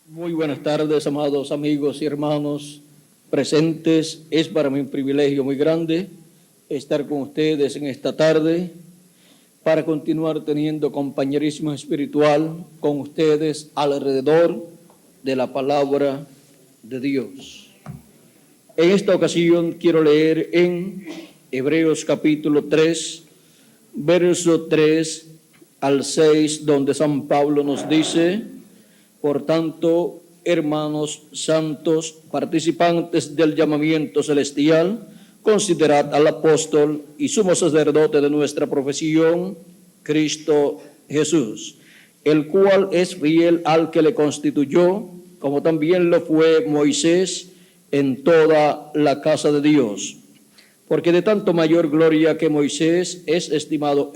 Muy buenas tardes, amados amigos y hermanos presentes. Es para mí un privilegio muy grande estar con ustedes en esta tarde para continuar teniendo compañerismo espiritual con ustedes alrededor de la palabra de Dios. En esta ocasión quiero leer en Hebreos capítulo 3, verso 3 al 6, donde San Pablo nos dice: por tanto, hermanos santos, participantes del llamamiento celestial, considerad al apóstol y sumo sacerdote de nuestra profesión, Cristo Jesús, el cual es fiel al que le constituyó, como también lo fue Moisés en toda la casa de Dios. Porque de tanto mayor gloria que Moisés es estimado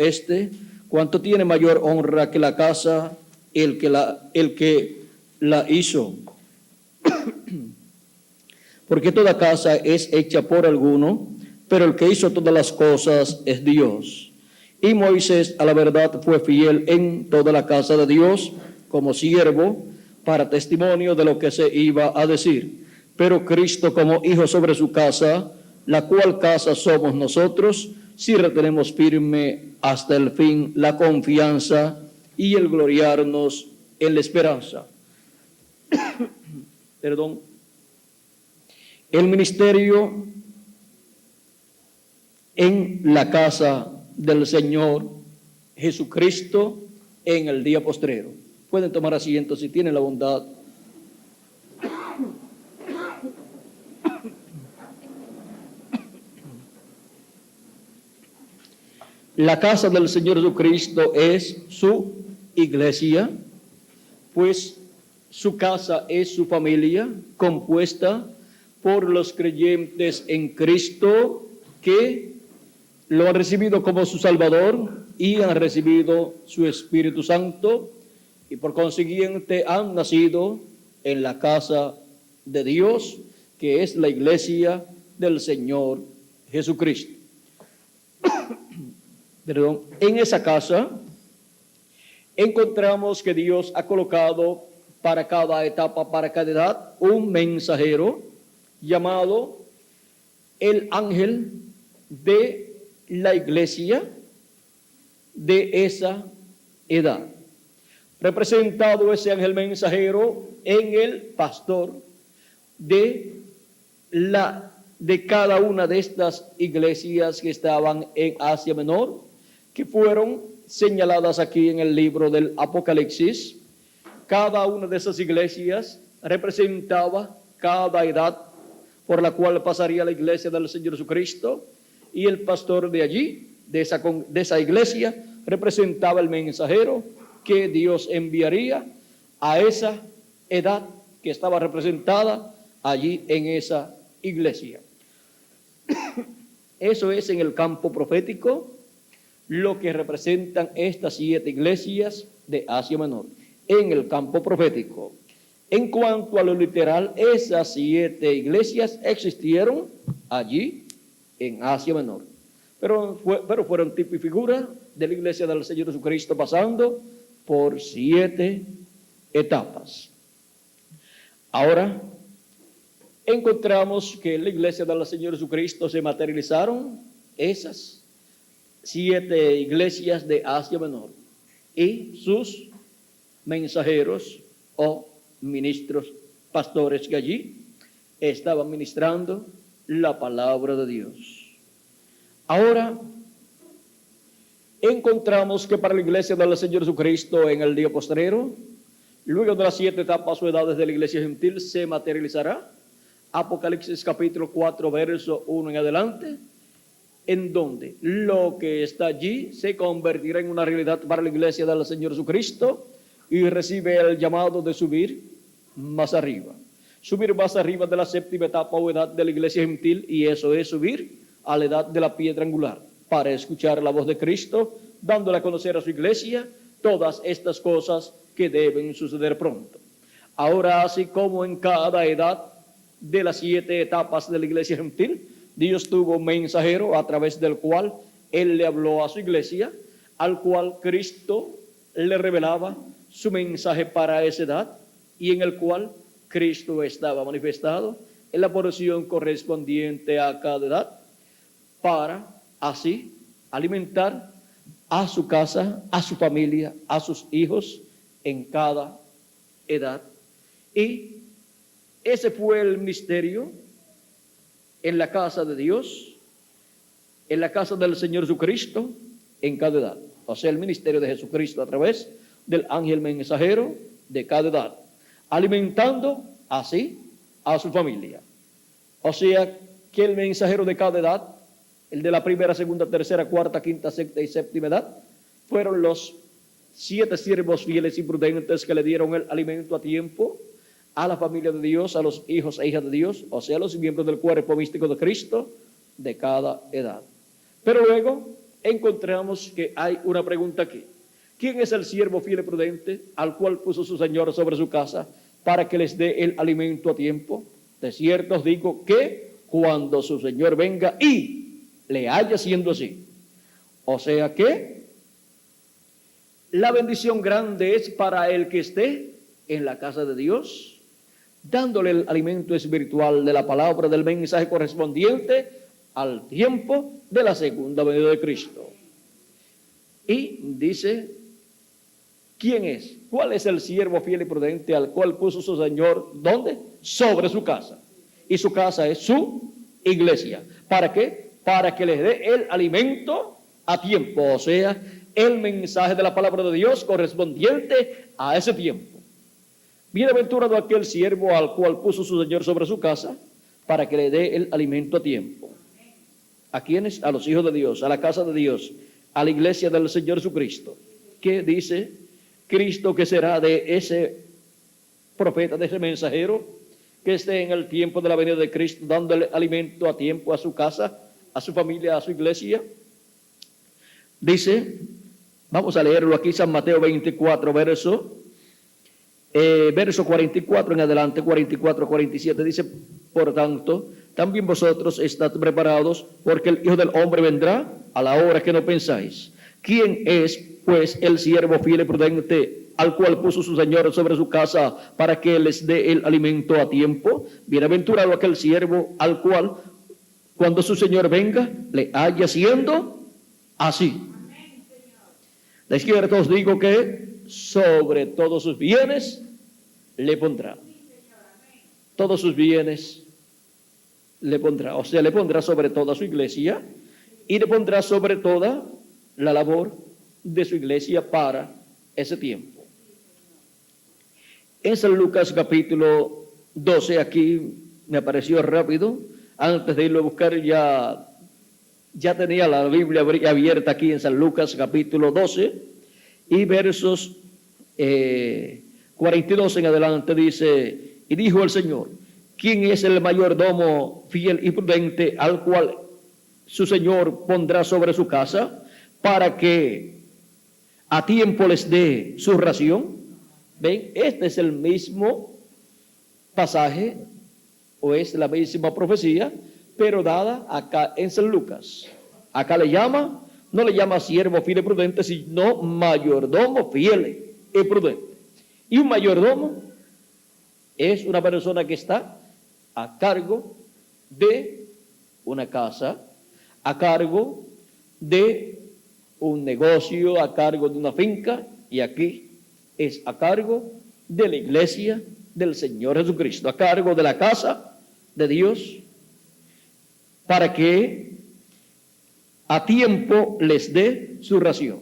cuanto tiene mayor honra que la casa, el que la hizo. Porque toda casa es hecha por alguno, pero el que hizo todas las cosas es Dios. Y Moisés, a la verdad, fue fiel en toda la casa de Dios como siervo, para testimonio de lo que se iba a decir. Pero Cristo como hijo sobre su casa, la cual casa somos nosotros, si retenemos firme hasta el fin la confianza y el gloriarnos en la esperanza. Perdón. El ministerio en la casa del Señor Jesucristo en el día postrero. Pueden tomar asiento si tienen la bondad. La casa del Señor Jesucristo es su iglesia, pues su casa es su familia, compuesta por los creyentes en Cristo que lo han recibido como su Salvador y han recibido su Espíritu Santo, y por consiguiente han nacido en la casa de Dios, que es la iglesia del Señor Jesucristo. Perdón. En esa casa encontramos que Dios ha colocado para cada etapa, para cada edad, un mensajero llamado el ángel de la iglesia de esa edad. Representado ese ángel mensajero en el pastor de cada una de estas iglesias que estaban en Asia Menor, que fueron señaladas aquí en el libro del Apocalipsis. Cada una de esas iglesias representaba cada edad por la cual pasaría la iglesia del Señor Jesucristo, y el pastor de allí, de esa iglesia, representaba el mensajero que Dios enviaría a esa edad que estaba representada allí en esa iglesia. Eso es en el campo profético lo que representan estas 7 iglesias de Asia Menor, en el campo profético. En cuanto a lo literal, esas 7 iglesias existieron allí en Asia Menor, pero fueron tipo y figura de la iglesia del Señor Jesucristo, pasando por 7 etapas. Ahora encontramos que en la iglesia del Señor Jesucristo se materializaron esas 7 iglesias de Asia Menor y sus mensajeros o ministros, pastores que allí estaban ministrando la palabra de Dios. Ahora encontramos que para la iglesia del Señor Jesucristo en el día postrero, luego de las 7 etapas o edades de la iglesia gentil, se materializará Apocalipsis capítulo 4, verso 1 en adelante, en donde lo que está allí se convertirá en una realidad para la iglesia del Señor Jesucristo y recibe el llamado de subir más arriba. Subir más arriba de la 7ª etapa o edad de la iglesia gentil, y eso es subir a la edad de la piedra angular, para escuchar la voz de Cristo, dándole a conocer a su iglesia todas estas cosas que deben suceder pronto. Ahora, así como en cada edad de las 7 etapas de la iglesia gentil, Dios tuvo un mensajero a través del cual Él le habló a su iglesia, al cual Cristo le revelaba su mensaje para esa edad. y en el cual Cristo estaba manifestado en la porción correspondiente a cada edad, para así alimentar a su casa, a su familia, a sus hijos en cada edad. Y ese fue el misterio en la casa de Dios, en la casa del Señor Jesucristo, en cada edad. O sea, el ministerio de Jesucristo a través del ángel mensajero de cada edad, alimentando así a su familia. O sea, que el mensajero de cada edad, el de la primera, segunda, tercera, cuarta, quinta, sexta y séptima edad, fueron los 7 siervos fieles y prudentes que le dieron el alimento a tiempo a la familia de Dios, a los hijos e hijas de Dios, o sea, a los miembros del cuerpo místico de Cristo de cada edad. Pero luego encontramos que hay una pregunta aquí. ¿Quién es el siervo fiel y prudente al cual puso su Señor sobre su casa para que les dé el alimento a tiempo? De cierto os digo que cuando su Señor venga y le haya siendo así. O sea que la bendición grande es para el que esté en la casa de Dios, dándole el alimento espiritual de la palabra del mensaje correspondiente al tiempo de la segunda venida de Cristo. Y dice, ¿quién es? ¿Cuál es el siervo fiel y prudente al cual puso su Señor? ¿Dónde? Sobre su casa. Y su casa es su iglesia. ¿Para qué? Para que les dé el alimento a tiempo, o sea, el mensaje de la palabra de Dios correspondiente a ese tiempo. Bienaventurado aquel siervo al cual puso su Señor sobre su casa para que le dé el alimento a tiempo. ¿A quiénes? A los hijos de Dios, a la casa de Dios, a la iglesia del Señor Jesucristo. ¿Qué dice Cristo que será de ese profeta, de ese mensajero que esté en el tiempo de la venida de Cristo, dándole alimento a tiempo a su casa, a su familia, a su iglesia? Dice, vamos a leerlo aquí, San Mateo 24, verso 44 en adelante, 44, 47, dice, por tanto, también vosotros estad preparados, porque el Hijo del Hombre vendrá a la hora que no pensáis. ¿Quién es, pues, el siervo fiel y prudente al cual puso su Señor sobre su casa para que les dé el alimento a tiempo? Bienaventurado aquel siervo al cual, cuando su Señor venga, le haya siendo así. De izquierda os digo que sobre todos sus bienes le pondrá. Todos sus bienes le pondrá. O sea, le pondrá sobre toda su iglesia y le pondrá sobre toda la labor de su iglesia para ese tiempo. En San Lucas capítulo 12, aquí me apareció rápido, antes de irlo a buscar ya tenía la Biblia abierta aquí en San Lucas capítulo 12 y versos 42 en adelante dice, y dijo el Señor, ¿quién es el mayordomo fiel y prudente al cual su Señor pondrá sobre su casa para que a tiempo les dé su ración? ¿Ven? Este es el mismo pasaje o es la misma profecía, pero dada acá en San Lucas. Acá no le llama siervo fiel y prudente, sino mayordomo fiel y prudente. Y un mayordomo es una persona que está a cargo de una casa, a cargo de un negocio, a cargo de una finca, y aquí es a cargo de la iglesia del Señor Jesucristo, a cargo de la casa de Dios, para que a tiempo les dé su ración.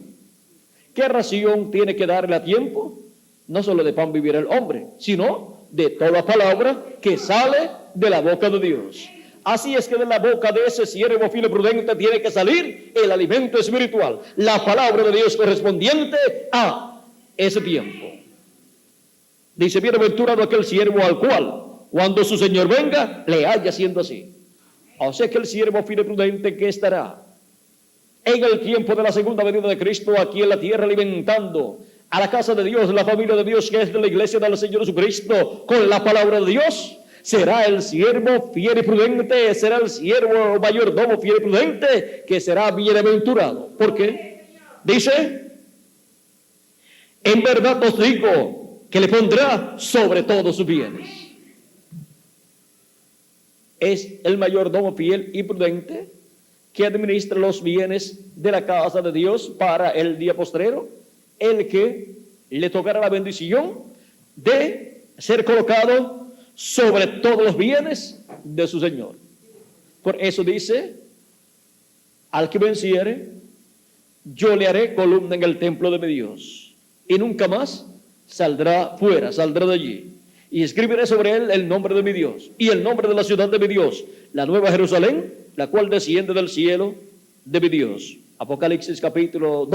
¿Qué ración tiene que darle a tiempo? No solo de pan vivirá el hombre, sino de toda palabra que sale de la boca de Dios. Así es que de la boca de ese siervo fiel y prudente tiene que salir el alimento espiritual, la palabra de Dios correspondiente a ese tiempo. Dice, bienaventurado aquel siervo al cual, cuando su Señor venga, le haya siendo así. O sea que el siervo fiel y prudente que estará en el tiempo de la segunda venida de Cristo aquí en la tierra, alimentando a la casa de Dios, la familia de Dios, que es de la iglesia del Señor Jesucristo, con la palabra de Dios, será el siervo fiel y prudente, será el siervo mayordomo fiel y prudente, que será bienaventurado. ¿Por qué? Dice, en verdad os digo que le pondrá sobre todos sus bienes. Es el mayordomo fiel y prudente que administra los bienes de la casa de Dios para el día postrero, el que le tocará la bendición de ser colocado sobre todos los bienes de su Señor. Por eso dice, al que venciere, yo le haré columna en el templo de mi Dios, y nunca más saldrá fuera, saldrá de allí. Y escribiré sobre él el nombre de mi Dios y el nombre de la ciudad de mi Dios, la nueva Jerusalén, la cual desciende del cielo de mi Dios. Apocalipsis capítulo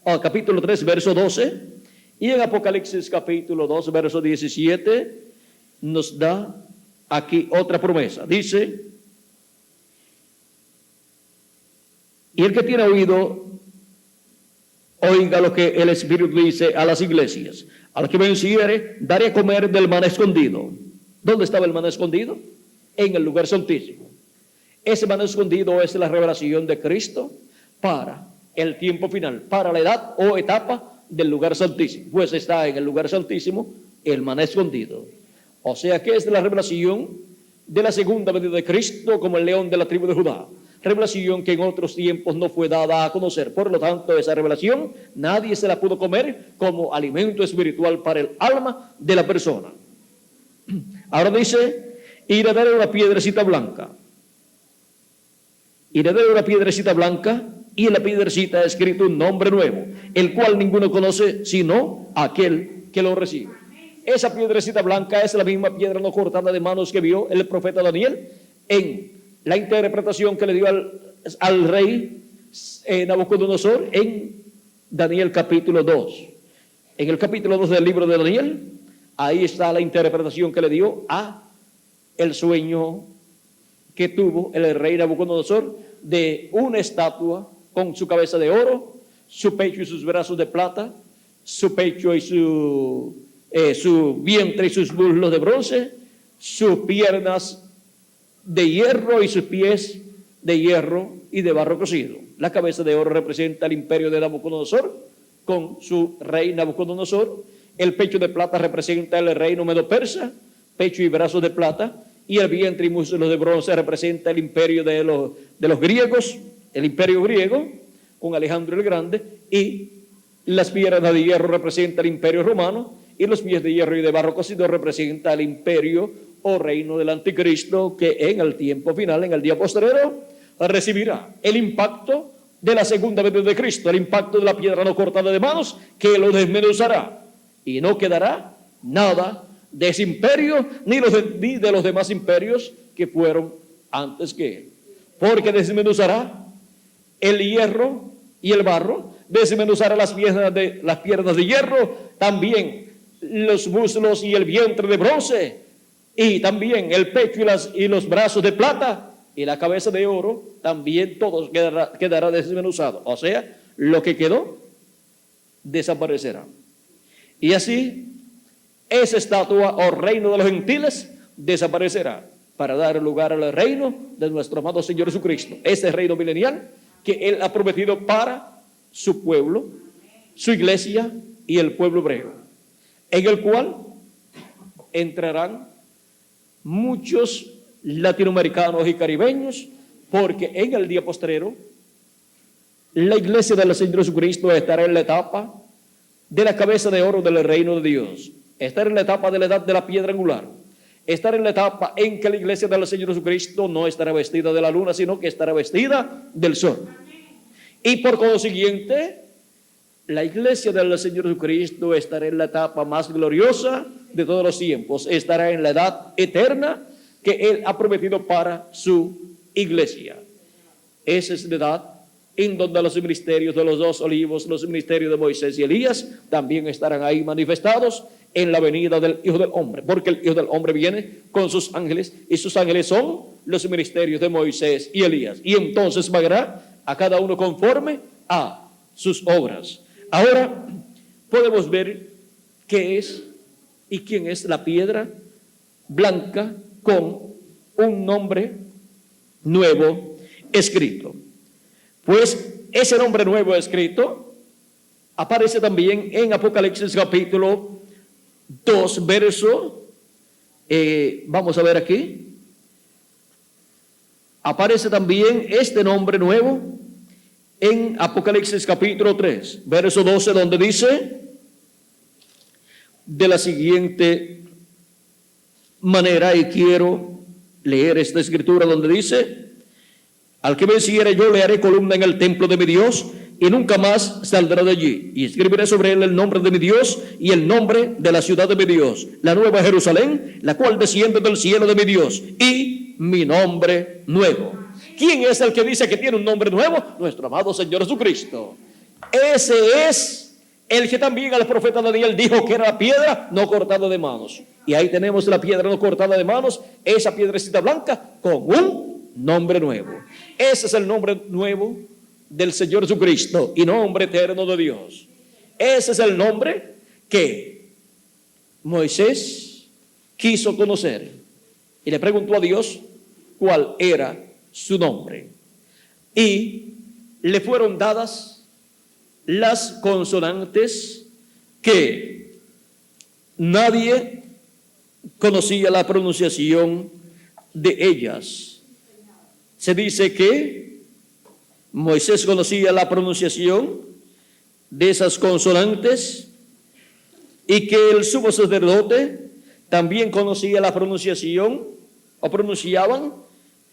3, verso 12. Y en Apocalipsis capítulo 2, verso 17, nos da aquí otra promesa. Dice, y el que tiene oído, oiga lo que el Espíritu dice a las iglesias. Al que venciere, daré a comer del maná escondido. ¿Dónde estaba el maná escondido? En el lugar santísimo. Ese maná escondido es la revelación de Cristo para el tiempo final, para la edad o etapa del lugar santísimo. Pues está en el lugar santísimo el maná escondido. O sea que es la revelación de la segunda venida de Cristo como el león de la tribu de Judá. Revelación que en otros tiempos no fue dada a conocer. Por lo tanto, esa revelación nadie se la pudo comer como alimento espiritual para el alma de la persona. Ahora dice, y le daré una piedrecita blanca. Y le daré una piedrecita blanca, y en la piedrecita ha escrito un nombre nuevo, el cual ninguno conoce sino aquel que lo recibe. Esa piedrecita blanca es la misma piedra no cortada de manos que vio el profeta Daniel en la interpretación que le dio al rey Nabucodonosor en Daniel capítulo 2. En el capítulo 2 del libro de Daniel, ahí está la interpretación que le dio a el sueño que tuvo el rey Nabucodonosor de una estatua con su cabeza de oro, su pecho y sus brazos de plata, su pecho y su vientre y sus muslos de bronce, sus piernas de hierro y sus pies de hierro y de barro cocido. La cabeza de oro representa el imperio de Nabucodonosor con su rey Nabucodonosor. El pecho de plata representa el reino medo-persa, pecho y brazos de plata. Y el vientre y muslos de bronce representa el imperio de los griegos, el imperio griego con Alejandro el Grande. Y las piernas de hierro representan el imperio romano. Y los pies de hierro y de barro cocido representa el imperio o reino del anticristo, que en el tiempo final, en el día postrero, recibirá el impacto de la segunda venida de Cristo, el impacto de la piedra no cortada de manos, que lo desmenuzará, y no quedará nada de ese imperio, ni de los demás imperios que fueron antes que él, porque desmenuzará el hierro y el barro, desmenuzará las piernas de hierro, también los muslos y el vientre de bronce, y también el pecho y los brazos de plata, y la cabeza de oro, también todo quedará desmenuzado. O sea, lo que quedó desaparecerá. Y así, esa estatua o reino de los gentiles desaparecerá para dar lugar al reino de nuestro amado Señor Jesucristo. Ese reino milenial que Él ha prometido para su pueblo, su iglesia y el pueblo hebreo, en el cual entrarán muchos latinoamericanos y caribeños, porque en el día postrero la iglesia del Señor Jesucristo estará en la etapa de la cabeza de oro del reino de Dios, estará en la etapa de la edad de la piedra angular, estará en la etapa en que la iglesia del Señor Jesucristo no estará vestida de la luna, sino que estará vestida del sol. Y por consiguiente, la iglesia del Señor Jesucristo estará en la etapa más gloriosa de todos los tiempos, estará en la edad eterna que Él ha prometido para su iglesia. Esa es la edad en donde los ministerios de los dos olivos, los ministerios de Moisés y Elías, también estarán ahí manifestados en la venida del Hijo del Hombre, porque el Hijo del Hombre viene con sus ángeles, y sus ángeles son los ministerios de Moisés y Elías, y entonces pagará a cada uno conforme a sus obras. Ahora podemos ver qué es y quién es la piedra blanca con un nombre nuevo escrito. Pues ese nombre nuevo escrito aparece también en Apocalipsis capítulo 2, verso, vamos a ver aquí, aparece también este nombre nuevo en Apocalipsis capítulo 3, verso 12, donde dice de la siguiente manera, y quiero leer esta escritura donde dice: al que venciere yo le haré columna en el templo de mi Dios, y nunca más saldrá de allí, y escribiré sobre él el nombre de mi Dios y el nombre de la ciudad de mi Dios, la nueva Jerusalén, la cual desciende del cielo de mi Dios, y mi nombre nuevo. ¿Quién es el que dice que tiene un nombre nuevo? Nuestro amado Señor Jesucristo. Ese es el que también al profeta Daniel dijo que era la piedra no cortada de manos. Y ahí tenemos la piedra no cortada de manos, esa piedrecita blanca con un nombre nuevo. Ese es el nombre nuevo del Señor Jesucristo y nombre eterno de Dios. Ese es el nombre que Moisés quiso conocer y le preguntó a Dios cuál era su nombre. Y le fueron dadas las consonantes que nadie conocía la pronunciación de ellas. Se dice que Moisés conocía la pronunciación de esas consonantes y que el sumo sacerdote también conocía la pronunciación o pronunciaban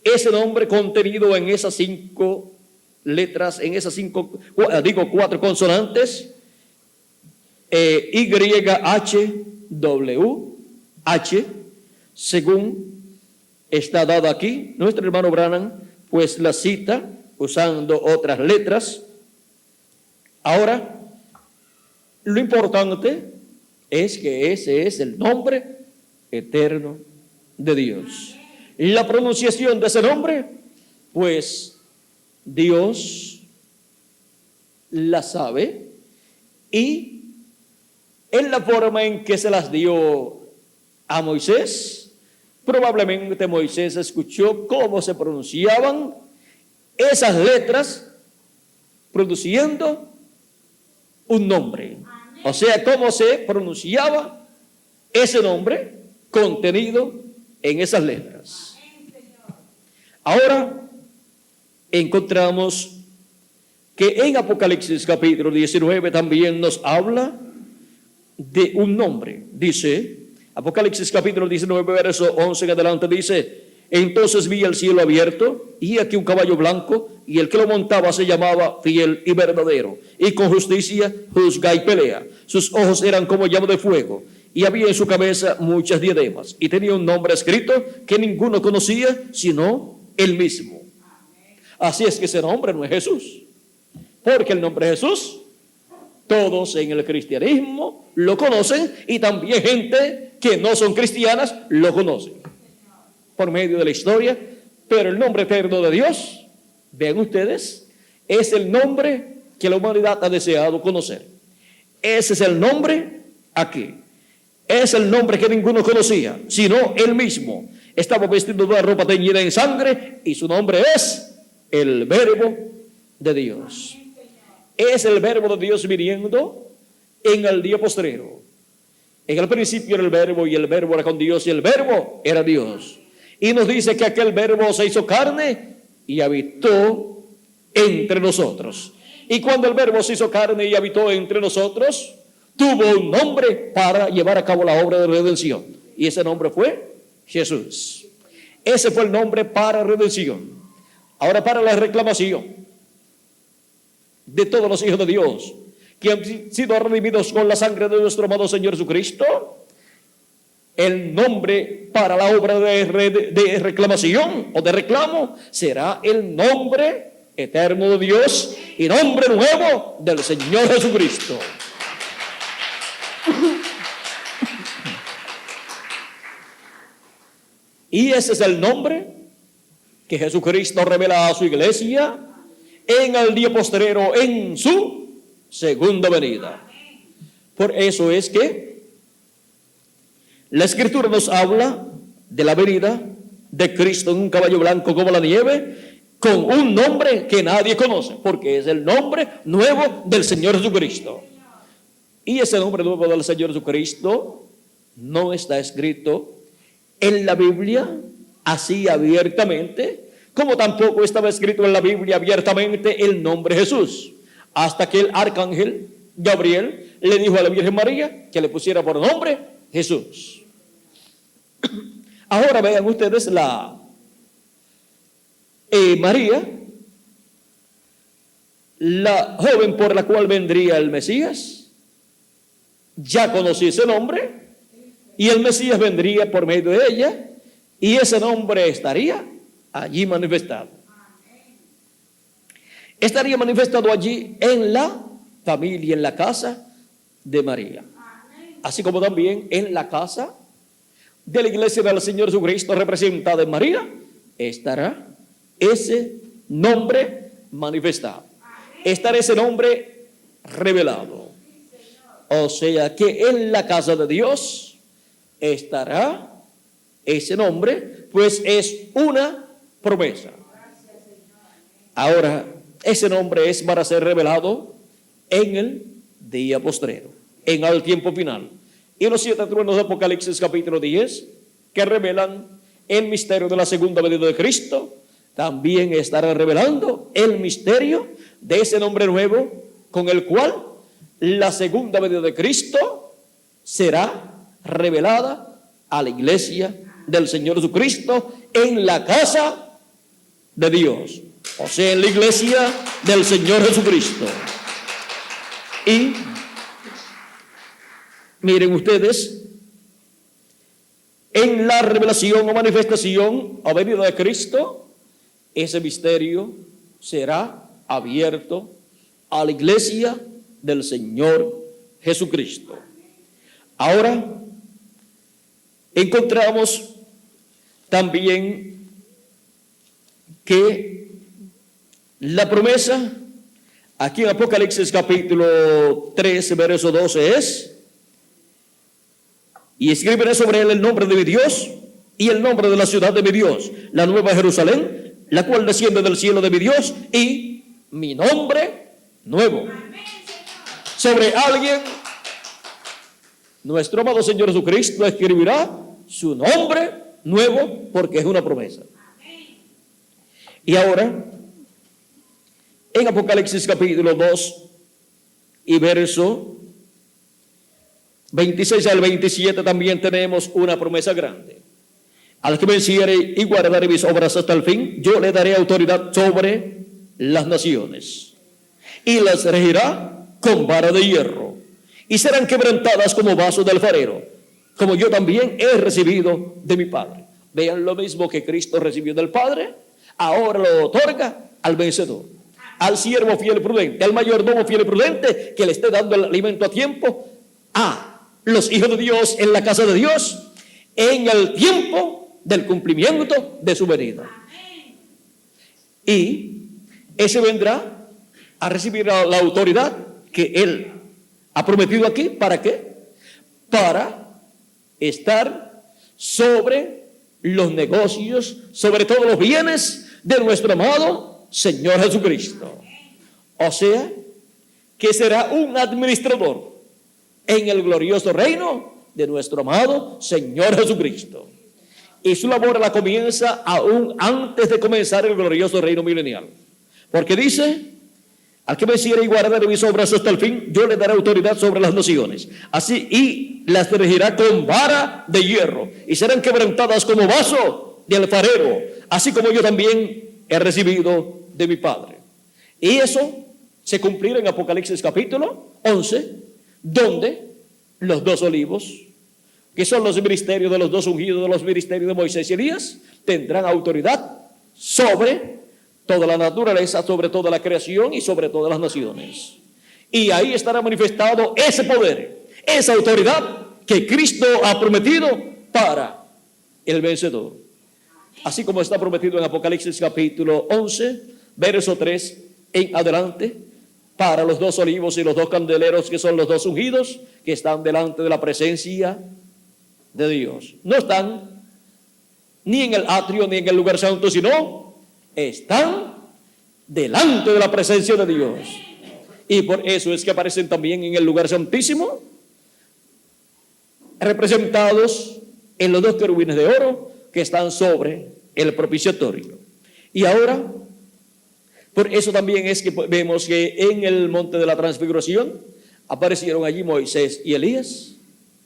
ese nombre contenido en esas 5 letras, en esas 4 consonantes, Y, H, W, H, según está dado aquí. Nuestro hermano Branham pues la cita usando otras letras. Ahora, lo importante es que ese es el nombre eterno de Dios. Y la pronunciación de ese nombre, pues Dios la sabe, y en la forma en que se las dio a Moisés, probablemente Moisés escuchó cómo se pronunciaban esas letras, produciendo un nombre. O sea, cómo se pronunciaba ese nombre contenido en esas letras. Ahora encontramos que en Apocalipsis capítulo 19 también nos habla de un nombre. Dice, Apocalipsis capítulo 19, verso 11 en adelante, dice: entonces vi el cielo abierto, y aquí un caballo blanco, y el que lo montaba se llamaba Fiel y Verdadero, y con justicia juzga y pelea. Sus ojos eran como llama de fuego, y había en su cabeza muchas diademas, y tenía un nombre escrito que ninguno conocía sino él mismo. Así es que ese nombre no es Jesús, porque el nombre Jesús todos en el cristianismo lo conocen, y también gente que no son cristianas lo conocen por medio de la historia. Pero el nombre eterno de Dios, vean ustedes, es el nombre que la humanidad ha deseado conocer. Ese es el nombre aquí. Es el nombre que ninguno conocía, sino él mismo. Estaba vestido de una ropa teñida en sangre, y su nombre es el Verbo de Dios. Es el Verbo de Dios viniendo en el día postrero. En el principio era el Verbo, y el Verbo era con Dios, y el Verbo era Dios. Y nos dice que aquel Verbo se hizo carne y habitó entre nosotros. Y cuando el Verbo se hizo carne y habitó entre nosotros, tuvo un nombre para llevar a cabo la obra de redención. Y ese nombre fue Jesús. Ese fue el nombre para redención. Ahora, para la reclamación de todos los hijos de Dios que han sido redimidos con la sangre de nuestro amado Señor Jesucristo, el nombre para la obra de reclamación o de reclamo será el nombre eterno de Dios y nombre nuevo del Señor Jesucristo. Y ese es el nombre que Jesucristo revela a su iglesia en el día postrero, en su segunda venida. Por eso es que la Escritura nos habla de la venida de Cristo en un caballo blanco como la nieve, con un nombre que nadie conoce, porque es el nombre nuevo del Señor Jesucristo. Y ese nombre nuevo del Señor Jesucristo no está escrito en la Biblia así abiertamente, como tampoco estaba escrito en la Biblia abiertamente el nombre Jesús, hasta que el arcángel Gabriel le dijo a la Virgen María que le pusiera por nombre Jesús. Ahora vean ustedes María, la joven por la cual vendría el Mesías, ya conocía ese nombre, y el Mesías vendría por medio de ella, y ese nombre estaría allí manifestado. Estaría manifestado allí en la familia, en la casa de María, así como también en la casa de la iglesia del Señor Jesucristo representada en María, estará ese nombre manifestado, estará ese nombre revelado. O sea que en la casa de Dios estará ese nombre, pues es una promesa. Ahora, ese nombre es para ser revelado en el día postrero, en el tiempo final. Y los 7 truenos de Apocalipsis capítulo 10, que revelan el misterio de la segunda venida de Cristo, también estarán revelando el misterio de ese nombre nuevo con el cual la segunda venida de Cristo será revelada a la iglesia del Señor Jesucristo en la casa de Dios, o sea, en la iglesia del Señor Jesucristo. Y miren ustedes, en la revelación o manifestación o venida de Cristo, ese misterio será abierto a la iglesia del Señor Jesucristo. Ahora, encontramos también que la promesa aquí en Apocalipsis capítulo 3, verso 12 es: y escribiré sobre él el nombre de mi Dios y el nombre de la ciudad de mi Dios, la nueva Jerusalén, la cual desciende del cielo de mi Dios, y mi nombre nuevo. Sobre alguien, nuestro amado Señor Jesucristo escribirá su nombre nuevo, porque es una promesa. Y ahora, en Apocalipsis capítulo 2 y verso 26 al 27 también tenemos una promesa grande. Al que venciere y guardare mis obras hasta el fin, yo le daré autoridad sobre las naciones, y las regirá con vara de hierro, y serán quebrantadas como vasos de alfarero, como yo también he recibido de mi Padre. Vean, lo mismo que Cristo recibió del Padre, ahora lo otorga al vencedor, al siervo fiel y prudente, al mayordomo fiel y prudente, que le esté dando el alimento a tiempo a los hijos de Dios en la casa de Dios, en el tiempo del cumplimiento de su venida. Y ese vendrá a recibir la autoridad que él ha prometido aquí. ¿Para qué? Para estar sobre los negocios, sobre todos los bienes de nuestro amado Señor Jesucristo. O sea, que será un administrador en el glorioso reino de nuestro amado Señor Jesucristo. Y su labor la comienza aún antes de comenzar el glorioso reino milenial. Porque dice: al que venciere y guardare mis obras hasta el fin, yo le daré autoridad sobre las naciones. Así, y las regirá con vara de hierro, y serán quebrantadas como vaso de alfarero, así como yo también he recibido de mi Padre. Y eso se cumplirá en Apocalipsis capítulo 11, donde los 2 olivos, que son los ministerios de los 2 ungidos, de los ministerios de Moisés y Elías, tendrán autoridad sobre toda la naturaleza, sobre toda la creación y sobre todas las naciones. Y ahí estará manifestado ese poder, esa autoridad que Cristo ha prometido para el vencedor. Así como está prometido en Apocalipsis capítulo 11, verso 3 en adelante, para los 2 olivos y los 2 candeleros, que son los 2 ungidos, que están delante de la presencia de Dios. No están ni en el atrio ni en el lugar santo, sino están delante de la presencia de Dios. Y por eso es que aparecen también en el lugar santísimo representados en los dos querubines de oro que están sobre el propiciatorio. Y ahora, por eso también es que vemos que en el monte de la transfiguración aparecieron allí Moisés y Elías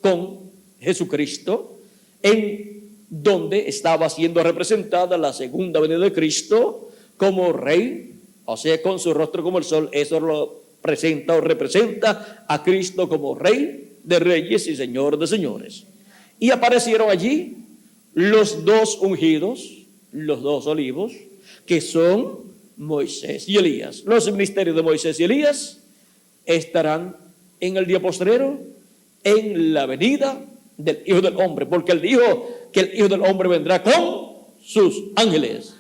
con Jesucristo, en donde estaba siendo representada la segunda venida de Cristo como rey, o sea, con su rostro como el sol. Eso lo presenta o representa a Cristo como rey de reyes y señor de señores. Y aparecieron allí los dos ungidos, los dos olivos, que son Moisés y Elías. Los ministerios de Moisés y Elías estarán en el día postrero, en la venida del Hijo del Hombre, porque él dijo que el Hijo del Hombre vendrá con sus ángeles.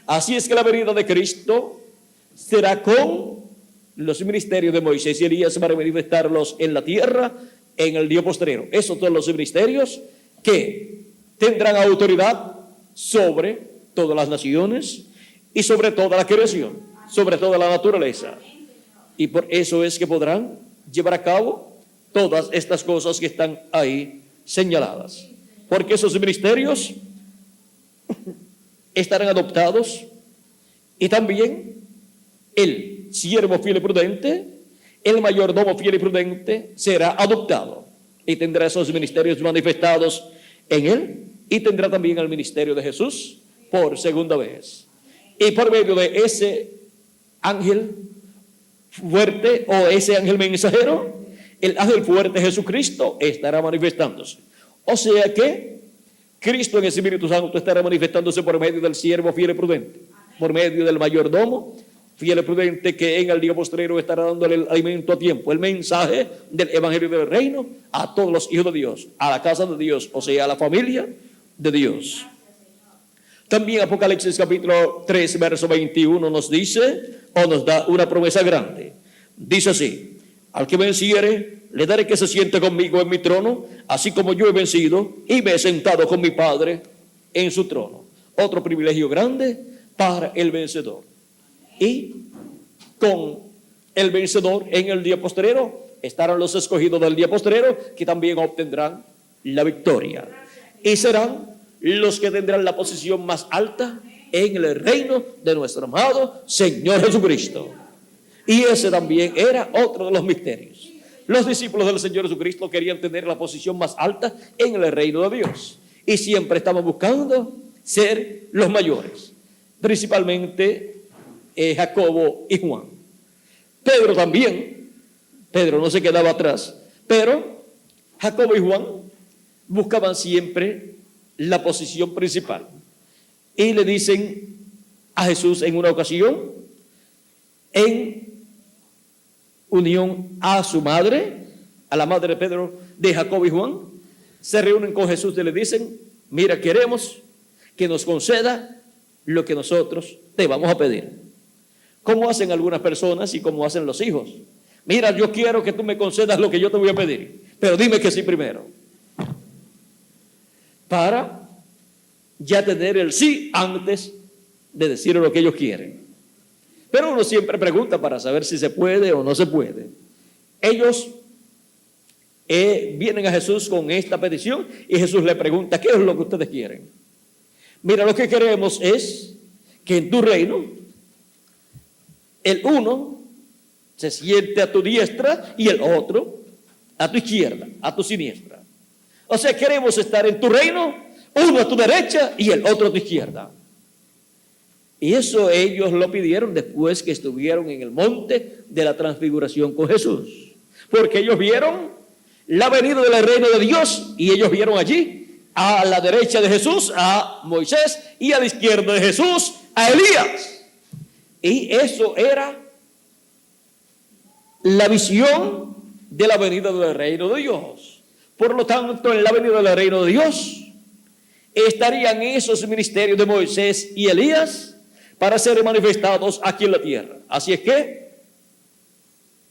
Así es que la venida de Cristo será con los ministerios de Moisés y Elías para manifestarlos en la tierra en el día postrero. Esos son los ministerios que tendrán autoridad sobre todas las naciones y sobre toda la creación, sobre toda la naturaleza. Y por eso es que podrán llevar a cabo todas estas cosas que están ahí señaladas. Porque esos ministerios estarán adoptados, y también el siervo fiel y prudente, el mayordomo fiel y prudente será adoptado y tendrá esos ministerios manifestados en él, y tendrá también el ministerio de Jesús por segunda vez. Y por medio de ese ángel fuerte o ese ángel mensajero, el ángel fuerte Jesucristo estará manifestándose. O sea que Cristo en el Espíritu Santo estará manifestándose por medio del siervo fiel y prudente, por medio del mayordomo fiel y prudente, que en el día postrero estará dándole el alimento a tiempo, el mensaje del evangelio del reino a todos los hijos de Dios, a la casa de Dios, o sea, a la familia de Dios. También Apocalipsis capítulo 3, verso 21 nos dice, o nos da una promesa grande. Dice así: al que venciere, le daré que se siente conmigo en mi trono, así como yo he vencido y me he sentado con mi Padre en su trono. Otro privilegio grande para el vencedor. Y con el vencedor en el día postrero estarán los escogidos del día postrero, que también obtendrán la victoria. Y serán los que tendrán la posición más alta en el reino de nuestro amado Señor Jesucristo. Y ese también era otro de los misterios. Los discípulos del Señor Jesucristo querían tener la posición más alta en el reino de Dios, y siempre estaban buscando ser los mayores, principalmente Jacobo y Juan. Pedro también, Pedro no se quedaba atrás, pero Jacobo y Juan buscaban siempre la posición principal. Y le dicen a Jesús en una ocasión, en unión a su madre, a la madre de Pedro, de Jacobo y Juan, se reúnen con Jesús y le dicen: mira, queremos que nos conceda lo que nosotros te vamos a pedir. Como hacen algunas personas y como hacen los hijos. Mira, yo quiero que tú me concedas lo que yo te voy a pedir, pero dime que sí primero, para ya tener el sí antes de decir lo que ellos quieren. Pero uno siempre pregunta para saber si se puede o no se puede. Ellos vienen a Jesús con esta petición, y Jesús le pregunta: ¿qué es lo que ustedes quieren? Mira, lo que queremos es que en tu reino el uno se siente a tu diestra y el otro a tu izquierda, a tu siniestra. O sea, queremos estar en tu reino, uno a tu derecha y el otro a tu izquierda. Y eso ellos lo pidieron después que estuvieron en el monte de la transfiguración con Jesús, porque ellos vieron la venida del reino de Dios, y ellos vieron allí a la derecha de Jesús a Moisés y a la izquierda de Jesús a Elías. Y eso era la visión de la venida del reino de Dios. Por lo tanto, en la venida del reino de Dios estarían esos ministerios de Moisés y Elías para ser manifestados aquí en la tierra. Así es que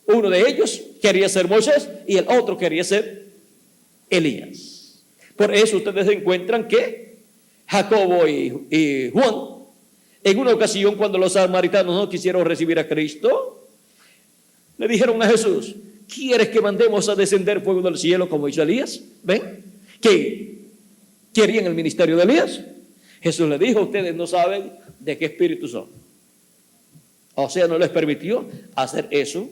uno de ellos quería ser Moisés y el otro quería ser Elías. Por eso ustedes encuentran que Jacobo y Juan, en una ocasión, cuando los samaritanos no quisieron recibir a Cristo, le dijeron a Jesús: ¿quieres que mandemos a descender fuego del cielo como hizo Elías? ¿Ven? ¿Qué querían el ministerio de Elías? Jesús le dijo, ustedes no saben de qué espíritu son. O sea, no les permitió hacer eso,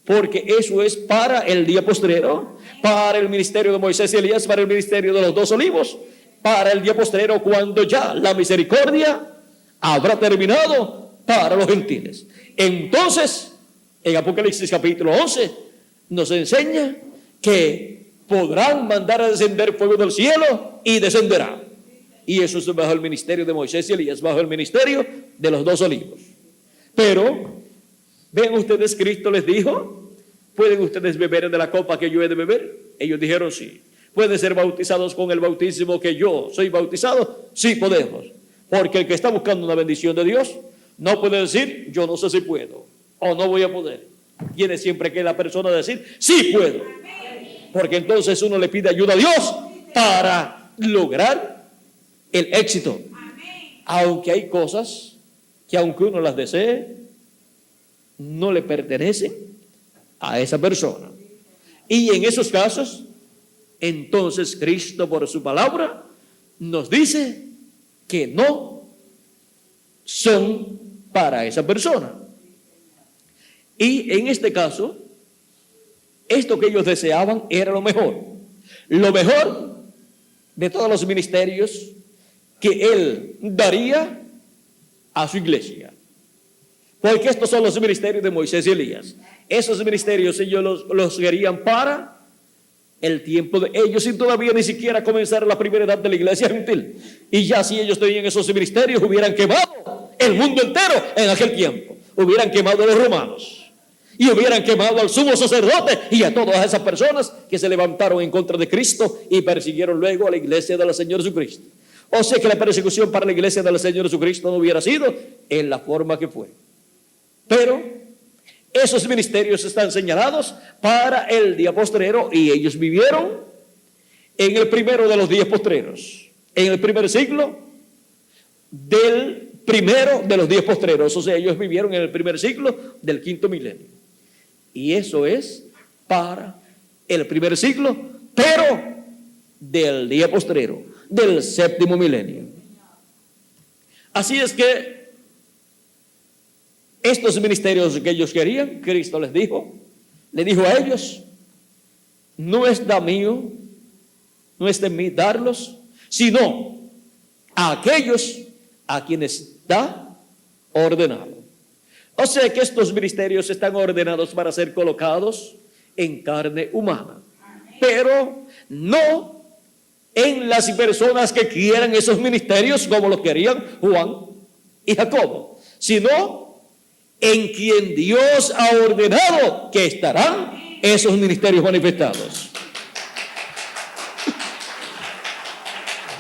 porque eso es para el día postrero, para el ministerio de Moisés y Elías, para el ministerio de los 2 olivos, para el día postrero, cuando ya la misericordia habrá terminado para los gentiles. Entonces, en Apocalipsis capítulo 11, nos enseña que podrán mandar a descender fuego del cielo y descenderá. Y eso es bajo el ministerio de Moisés y Elías, bajo el ministerio de los 2 olivos. Pero, ven ustedes, Cristo les dijo, ¿pueden ustedes beber de la copa que yo he de beber? Ellos dijeron sí. ¿Pueden ser bautizados con el bautismo que yo soy bautizado? Sí, podemos. Porque el que está buscando una bendición de Dios no puede decir, yo no sé si puedo, o no voy a poder. Tiene siempre que la persona decir, sí puedo. Porque entonces uno le pide ayuda a Dios para lograr el éxito. Aunque hay cosas que aunque uno las desee, no le pertenecen a esa persona. Y en esos casos, entonces Cristo por su palabra nos dice que no son para esa persona. Y en este caso, esto que ellos deseaban era lo mejor. Lo mejor de todos los ministerios que Él daría a su iglesia. Porque estos son los ministerios de Moisés y Elías. Esos ministerios ellos los querían para el tiempo de ellos, sin todavía ni siquiera comenzar la primera edad de la iglesia gentil. Y ya si ellos tenían esos ministerios, hubieran quemado el mundo entero en aquel tiempo. Hubieran quemado a los romanos. Y hubieran quemado al sumo sacerdote y a todas esas personas que se levantaron en contra de Cristo y persiguieron luego a la iglesia del Señor Jesucristo. O sea que la persecución para la iglesia del Señor Jesucristo no hubiera sido en la forma que fue. Pero esos ministerios están señalados para el día postrero y ellos vivieron en el primero de los días postreros, en el primer siglo del primero de los días postreros. O sea, ellos vivieron en el primer siglo del 5º milenio. Y eso es para el primer siglo, pero del día postrero, del 7º milenio. Así es que estos ministerios que ellos querían, Cristo le dijo a ellos, no es de mío, no es de mí darlos, sino a aquellos a quienes está ordenado. O sea que estos ministerios están ordenados para ser colocados en carne humana, pero no en las personas que quieran esos ministerios como lo querían Juan y Jacobo, sino en quien Dios ha ordenado que estarán esos ministerios manifestados.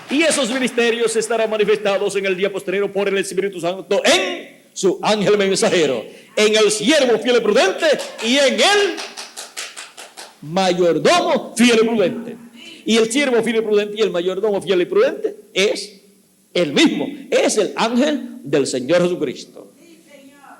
Y esos ministerios estarán manifestados en el día postrero por el Espíritu Santo en su ángel mensajero, en el siervo fiel y prudente y en el mayordomo fiel y prudente. Y el siervo fiel y prudente y el mayordomo fiel y prudente es el mismo, es el ángel del Señor Jesucristo.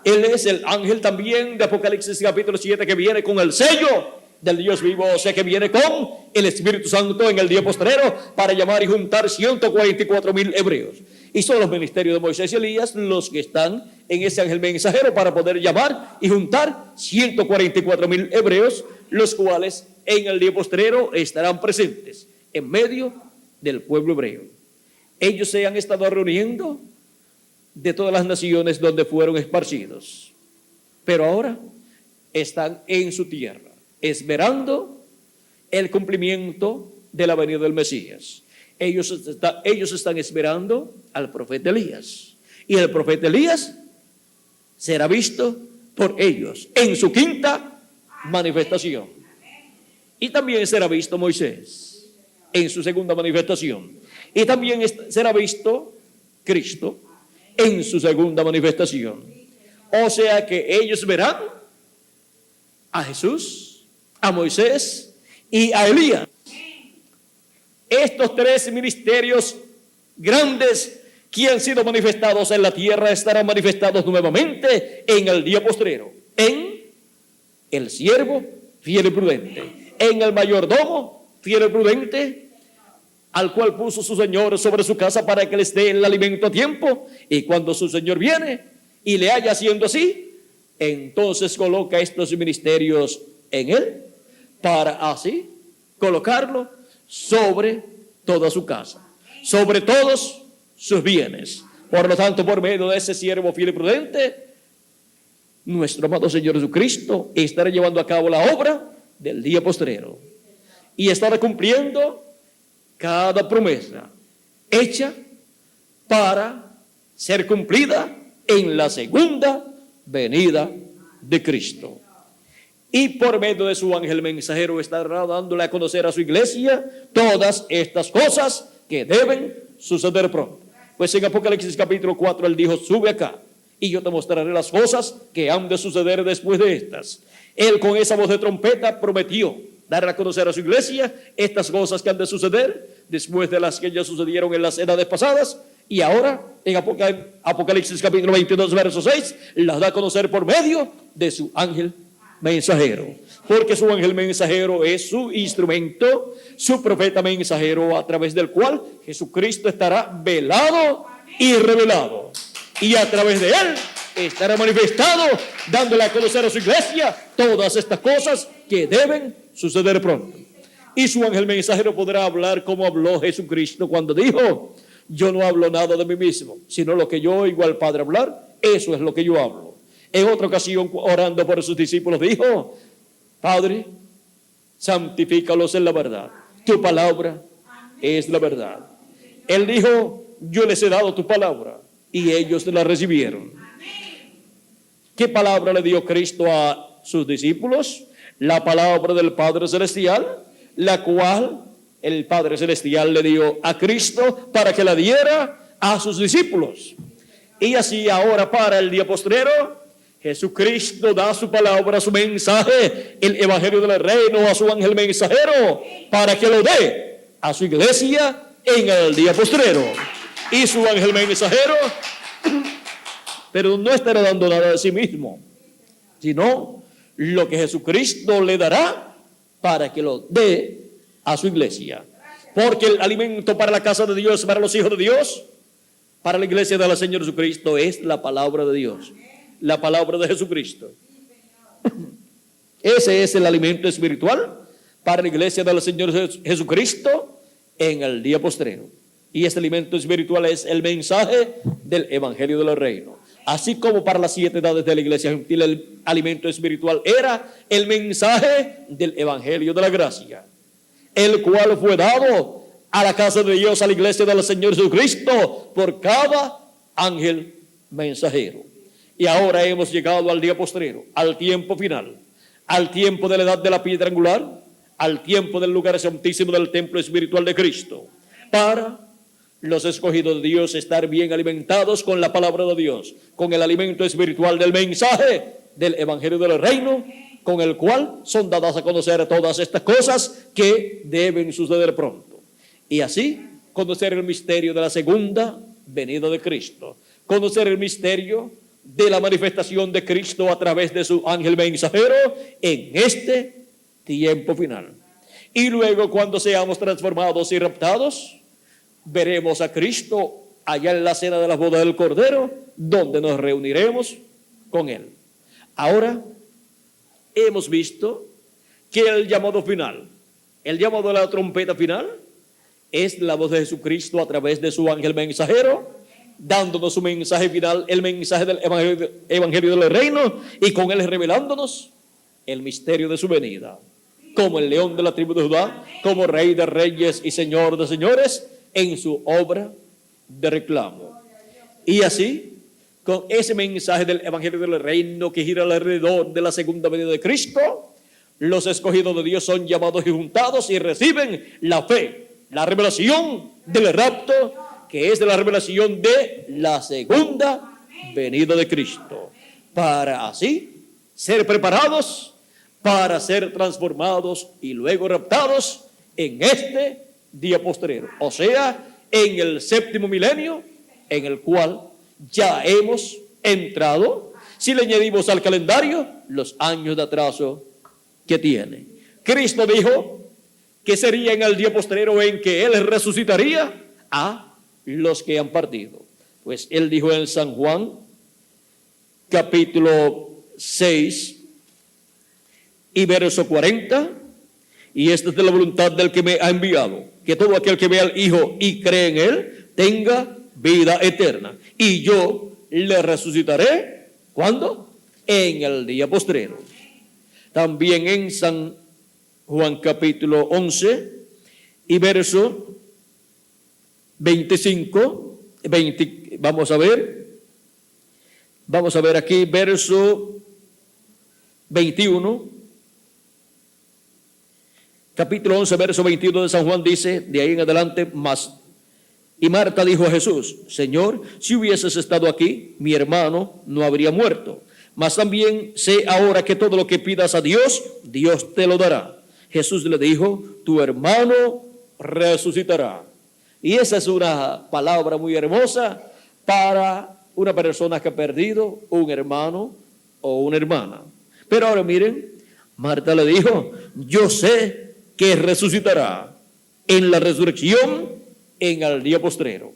Él es el ángel también de Apocalipsis capítulo 7 que viene con el sello del Dios vivo, o sea que viene con el Espíritu Santo en el día postrero para llamar y juntar 144,000 hebreos. Y son los ministerios de Moisés y Elías los que están en ese ángel mensajero para poder llamar y juntar 144,000 hebreos, los cuales en el día postrero estarán presentes en medio del pueblo hebreo. Ellos se han estado reuniendo de todas las naciones donde fueron esparcidos, pero ahora están en su tierra, esperando el cumplimiento de la venida del Mesías. Ellos están esperando al profeta Elías, y el profeta Elías será visto por ellos en su quinta manifestación, y también será visto Moisés en su segunda manifestación, y también será visto Cristo en su segunda manifestación. O sea que ellos verán a Jesús, a Moisés y a Elías. Estos 3 ministerios grandes que han sido manifestados en la tierra estarán manifestados nuevamente en el día postrero, en el siervo fiel y prudente. En el mayordomo, fiel y prudente, al cual puso su señor sobre su casa para que les dé el alimento a tiempo. Y cuando su señor viene y le haya haciendo así, entonces coloca estos ministerios en él para así colocarlo sobre toda su casa, sobre todos sus bienes. Por lo tanto, por medio de ese siervo fiel y prudente, nuestro amado Señor Jesucristo estará llevando a cabo la obra del día postrero y estará cumpliendo cada promesa hecha para ser cumplida en la segunda venida de Cristo. Y por medio de su ángel mensajero estará dándole a conocer a su iglesia todas estas cosas que deben suceder pronto. Pues en Apocalipsis capítulo 4 él dijo: sube acá y yo te mostraré las cosas que han de suceder después de estas. Él con esa voz de trompeta prometió dar a conocer a su iglesia estas cosas que han de suceder después de las que ya sucedieron en las edades pasadas. Y ahora en Apocalipsis capítulo 22 verso 6 las da a conocer por medio de su ángel mensajero, porque su ángel mensajero es su instrumento, su profeta mensajero, a través del cual Jesucristo estará velado y revelado, y a través de él estará manifestado, dándole a conocer a su iglesia todas estas cosas que deben suceder pronto. Y su ángel mensajero podrá hablar como habló Jesucristo cuando dijo: yo no hablo nada de mí mismo, sino lo que yo oigo al Padre hablar, eso es lo que yo hablo. En otra ocasión, orando por sus discípulos, dijo: Padre, santifícalos en la verdad, tu palabra es la verdad. Él dijo: yo les he dado tu palabra, y ellos la recibieron. ¿Qué palabra le dio Cristo a sus discípulos? La palabra del Padre Celestial, la cual el Padre Celestial le dio a Cristo para que la diera a sus discípulos. Y así ahora, para el día postrero, Jesucristo da su palabra, su mensaje, el evangelio del reino, a su ángel mensajero, para que lo dé a su iglesia en el día postrero. Y su ángel mensajero, pero no estará dando nada de sí mismo, sino lo que Jesucristo le dará para que lo dé a su iglesia. Porque el alimento para la casa de Dios, para los hijos de Dios, para la iglesia del Señor Jesucristo, es la palabra de Dios, la palabra de Jesucristo. Ese es el alimento espiritual para la iglesia del Señor Jesucristo en el día postrero. Y este alimento espiritual es el mensaje del evangelio del reino. Así como para las 7 edades de la iglesia gentil el alimento espiritual era el mensaje del evangelio de la gracia, el cual fue dado a la casa de Dios, a la iglesia del Señor Jesucristo, por cada ángel mensajero. Y ahora hemos llegado al día postrero, al tiempo final, al tiempo de la edad de la piedra angular, al tiempo del lugar santísimo del templo espiritual de Cristo, para los escogidos de Dios estar bien alimentados con la palabra de Dios, con el alimento espiritual del mensaje del evangelio del reino, con el cual son dadas a conocer todas estas cosas que deben suceder pronto. Y así conocer el misterio de la segunda venida de Cristo, conocer el misterio de la manifestación de Cristo a través de su ángel mensajero en este tiempo final. Y luego, cuando seamos transformados y raptados, veremos a Cristo allá en la cena de las bodas del Cordero, donde nos reuniremos con Él. Ahora hemos visto que el llamado final, el llamado de la trompeta final, es la voz de Jesucristo a través de su ángel mensajero, dándonos su mensaje final, el mensaje del evangelio del reino, y con él revelándonos el misterio de su venida, como el león de la tribu de Judá, como rey de reyes y señor de señores, en su obra de reclamo. Y así, con ese mensaje del evangelio del reino que gira alrededor de la segunda venida de Cristo, los escogidos de Dios son llamados y juntados y reciben la fe, la revelación del rapto, que es de la revelación de la segunda venida de Cristo, para así ser preparados para ser transformados y luego raptados en este día postrero, o sea, en el séptimo milenio, en el cual ya hemos entrado, si le añadimos al calendario los años de atraso que tiene. Cristo dijo que sería en el día postrero en que Él resucitaría a los que han partido. Pues Él dijo en San Juan, capítulo 6 y verso 40, y esta es de la voluntad del que me ha enviado, que todo aquel que vea al Hijo y cree en Él, tenga vida eterna. Y yo le resucitaré, ¿cuándo? En el día postrero. También en San Juan capítulo 11 y verso 25, vamos a ver aquí verso 21, capítulo 11, verso 21 de San Juan dice, de ahí en adelante, más. Y Marta dijo a Jesús, Señor, si hubieses estado aquí, mi hermano no habría muerto. Mas también sé ahora que todo lo que pidas a Dios, Dios te lo dará. Jesús le dijo, tu hermano resucitará. Y esa es una palabra muy hermosa para una persona que ha perdido un hermano o una hermana. Pero ahora miren, Marta le dijo, yo sé que resucitará en la resurrección en el día postrero.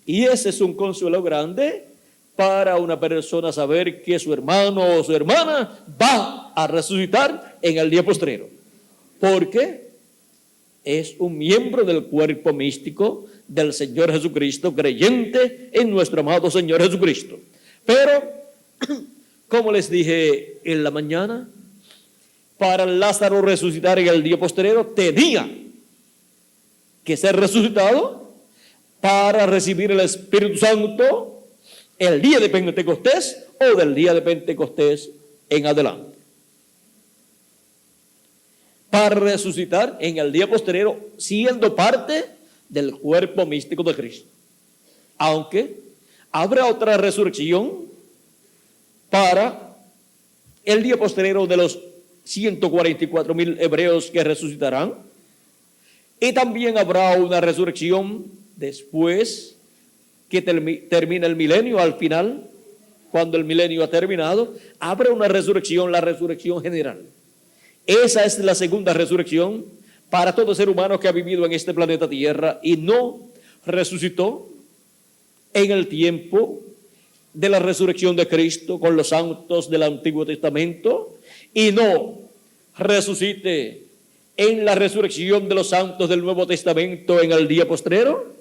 Y ese es un consuelo grande para una persona saber que su hermano o su hermana va a resucitar en el día postrero, porque es un miembro del cuerpo místico del Señor Jesucristo, creyente en nuestro amado Señor Jesucristo. Pero, como les dije en la mañana, para Lázaro resucitar en el día postrero tenía que ser resucitado para recibir el Espíritu Santo el día de Pentecostés o del día de Pentecostés en adelante. Para resucitar en el día posterior, siendo parte del cuerpo místico de Cristo. Aunque habrá otra resurrección para el día posterior de los 144,000 hebreos que resucitarán. Y también habrá una resurrección después que termina el milenio, al final, cuando el milenio ha terminado, habrá una resurrección, la resurrección general. Esa es la segunda resurrección para todo ser humano que ha vivido en este planeta Tierra y no resucitó en el tiempo de la resurrección de Cristo con los santos del Antiguo Testamento y no resucite en la resurrección de los santos del Nuevo Testamento en el día postrero.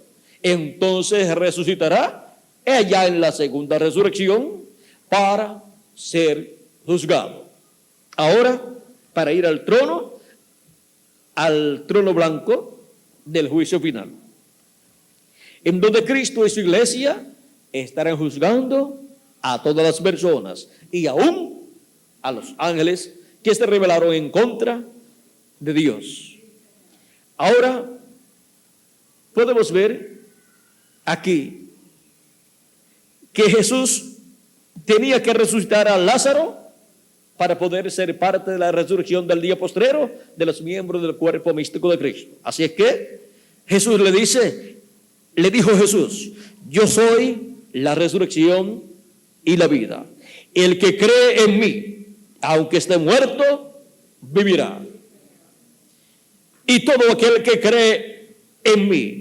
Entonces resucitará ella en la segunda resurrección para ser juzgado. Ahora, para ir al trono blanco del juicio final, en donde Cristo y su iglesia estarán juzgando a todas las personas y aún a los ángeles que se rebelaron en contra de Dios. Ahora podemos ver aquí que Jesús tenía que resucitar a Lázaro para poder ser parte de la resurrección del día postrero de los miembros del cuerpo místico de Cristo. Así es que Jesús le dijo Jesús, yo soy la resurrección y la vida. El que cree en mí, aunque esté muerto, vivirá. Y todo aquel que cree en mí,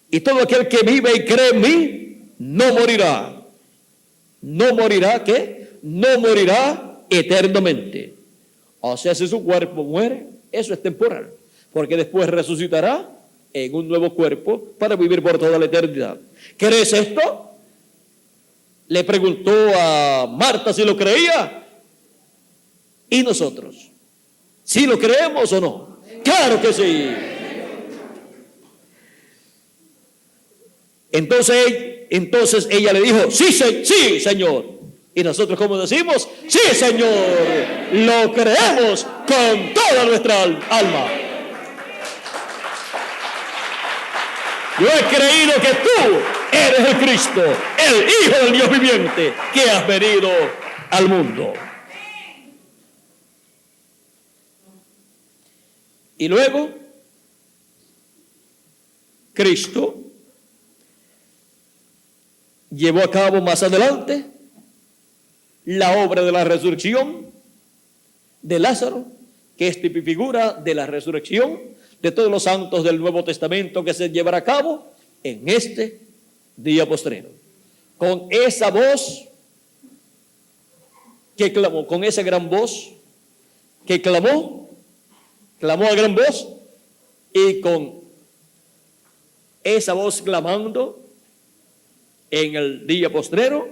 y todo aquel que vive y cree en mí, no morirá. ¿No morirá qué? No morirá eternamente. O sea, si su cuerpo muere, eso es temporal, porque después resucitará en un nuevo cuerpo para vivir por toda la eternidad. ¿Crees esto? Le preguntó a Marta si lo creía. ¿Y nosotros? ¿Sí lo creemos o no? ¡Claro que sí! Entonces ella le dijo, sí, Señor. Y nosotros, ¿cómo decimos? Sí, Señor, lo creemos con toda nuestra alma. Yo he creído que tú eres el Cristo, el Hijo del Dios viviente, que has venido al mundo. Y luego, Cristo llevó a cabo más adelante la obra de la resurrección de Lázaro, que es figura de la resurrección de todos los santos del Nuevo Testamento que se llevará a cabo en este día postrero. Con esa voz que clamó, con esa gran voz que clamó a gran voz, y con esa voz clamando en el día postrero,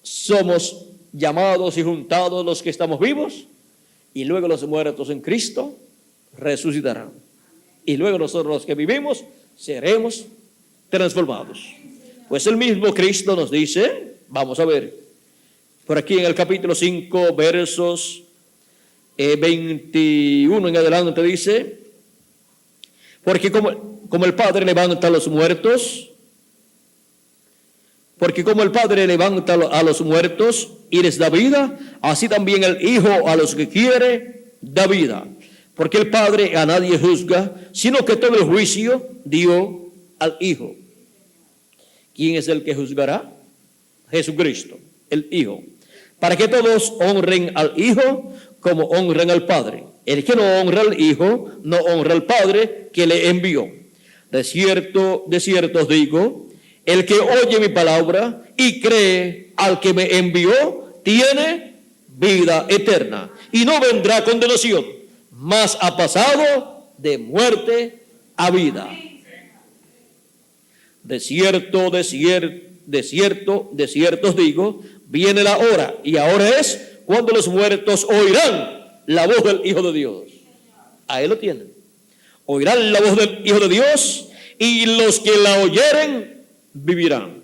somos llamados y juntados los que estamos vivos, y luego los muertos en Cristo resucitarán. Y luego nosotros los que vivimos seremos transformados. Pues el mismo Cristo nos dice, vamos a ver, por aquí en el capítulo 5, versos 21 en adelante dice, porque como el Padre levanta a los muertos, porque como el Padre levanta a los muertos y les da vida, así también el Hijo a los que quiere da vida. Porque el Padre a nadie juzga, sino que todo el juicio dio al Hijo. ¿Quién es el que juzgará? Jesucristo, el Hijo. Para que todos honren al Hijo como honran al Padre. El que no honra al Hijo, no honra al Padre que le envió. De cierto os digo, el que oye mi palabra y cree al que me envió, tiene vida eterna. Y no vendrá condenación, mas ha pasado de muerte a vida. De cierto os digo, viene la hora, y ahora es cuando los muertos oirán la voz del Hijo de Dios. Ahí lo tienen. Oirán la voz del Hijo de Dios, y los que la oyeren vivirán.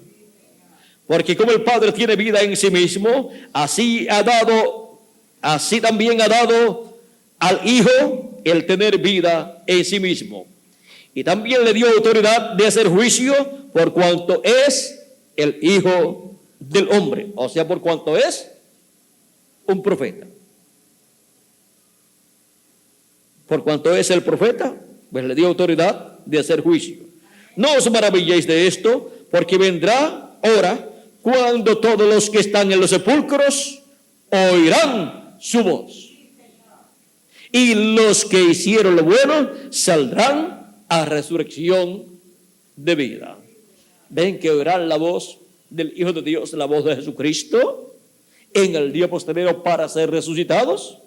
Porque como el Padre tiene vida en sí mismo, así también ha dado al Hijo el tener vida en sí mismo. Y también le dio autoridad de hacer juicio por cuanto es el Hijo del Hombre, o sea, por cuanto es un profeta. Por cuanto es el profeta, pues le dio autoridad de hacer juicio. No os maravilléis de esto, porque vendrá hora cuando todos los que están en los sepulcros oirán su voz. Y los que hicieron lo bueno saldrán a resurrección de vida. Ven que oirán la voz del Hijo de Dios, la voz de Jesucristo, en el día posterior para ser resucitados.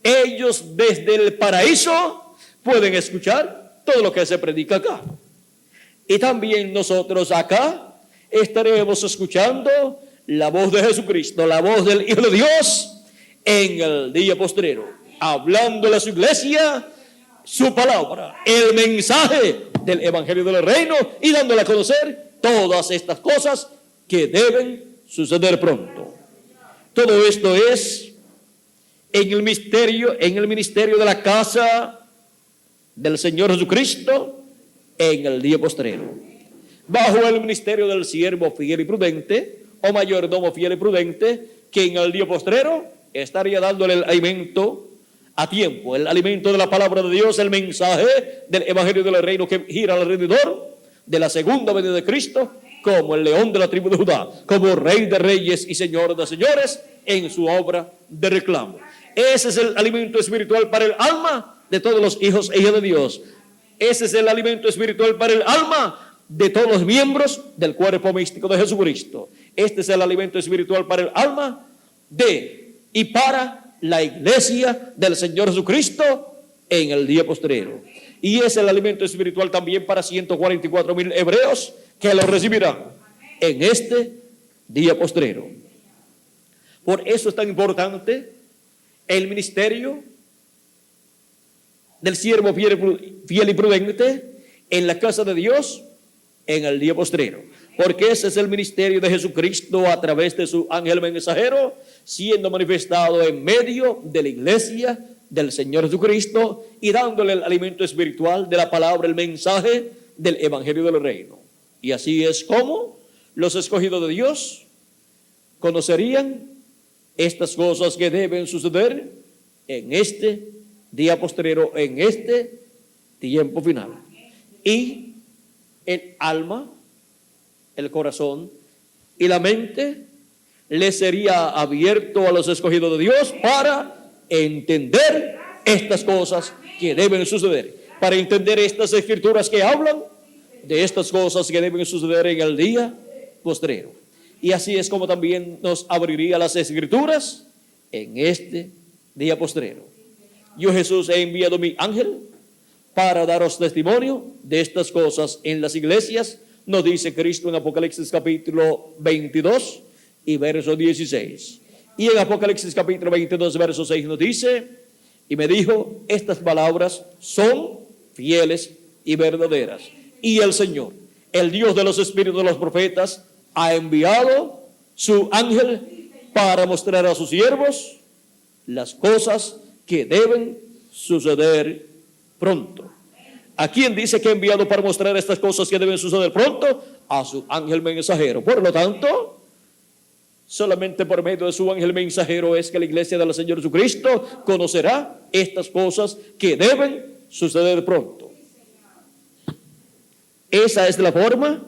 Ellos desde el paraíso pueden escuchar todo lo que se predica acá. Y también nosotros acá estaremos escuchando la voz de Jesucristo, la voz del Hijo de Dios en el día postrero, hablándole a su iglesia su palabra, el mensaje del Evangelio del Reino, y dándole a conocer todas estas cosas que deben suceder pronto. Todo esto es en el ministerio de la casa del Señor Jesucristo en el día postrero, bajo el ministerio del siervo fiel y prudente, o mayordomo fiel y prudente, que en el día postrero estaría dándole el alimento a tiempo, el alimento de la palabra de Dios, el mensaje del Evangelio del Reino que gira alrededor de la segunda venida de Cristo, como el león de la tribu de Judá, como rey de reyes y señor de señores en su obra de reclamo. Ese es el alimento espiritual para el alma de todos los hijos e hijas de Dios. Ese es el alimento espiritual para el alma de todos los miembros del cuerpo místico de Jesucristo. Este es el alimento espiritual para el alma de y para la iglesia del Señor Jesucristo en el día postrero. Y es el alimento espiritual también para 144,000 hebreos que lo recibirán en este día postrero. Por eso es tan importante el ministerio del siervo fiel y prudente en la casa de Dios en el día postrero. Porque ese es el ministerio de Jesucristo a través de su ángel mensajero, siendo manifestado en medio de la iglesia del Señor Jesucristo y dándole el alimento espiritual de la palabra, el mensaje del Evangelio del Reino. Y así es como los escogidos de Dios conocerían estas cosas que deben suceder en este día postrero, en este tiempo final. Y el alma, el corazón y la mente le sería abierto a los escogidos de Dios para entender estas cosas que deben suceder, para entender estas escrituras que hablan de estas cosas que deben suceder en el día postrero. Y así es como también nos abriría las escrituras en este día postrero. Yo, Jesús, he enviado mi ángel para daros testimonio de estas cosas en las iglesias, nos dice Cristo en Apocalipsis capítulo 22 y verso 16. Y en Apocalipsis capítulo 22 verso 6 nos dice: y me dijo, estas palabras son fieles y verdaderas. Y el Señor, el Dios de los espíritus de los profetas, ha enviado su ángel para mostrar a sus siervos las cosas que deben suceder pronto. ¿A quién dice que ha enviado para mostrar estas cosas que deben suceder pronto? A su ángel mensajero. Por lo tanto, solamente por medio de su ángel mensajero es que la iglesia del Señor Jesucristo conocerá estas cosas que deben suceder pronto. Esa es la forma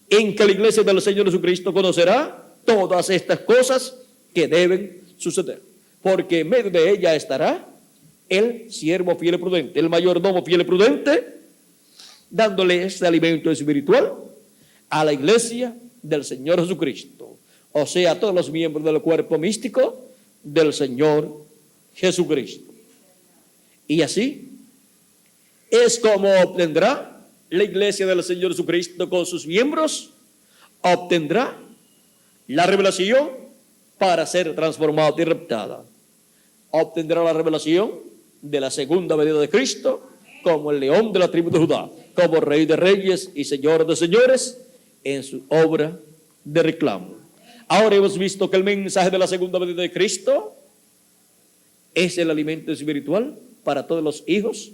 en que la iglesia del Señor Jesucristo conocerá todas estas cosas que deben suceder, porque en medio de ella estará el siervo fiel y prudente, el mayordomo fiel y prudente, dándole este alimento espiritual a la iglesia del Señor Jesucristo, o sea, a todos los miembros del cuerpo místico del Señor Jesucristo. Y así es como obtendrá la iglesia del Señor Jesucristo con sus miembros, obtendrá la revelación para ser transformada y raptada. Obtendrá la revelación de la segunda venida de Cristo como el león de la tribu de Judá, como rey de reyes y señor de señores en su obra de reclamo. Ahora hemos visto que el mensaje de la segunda venida de Cristo es el alimento espiritual para todos los hijos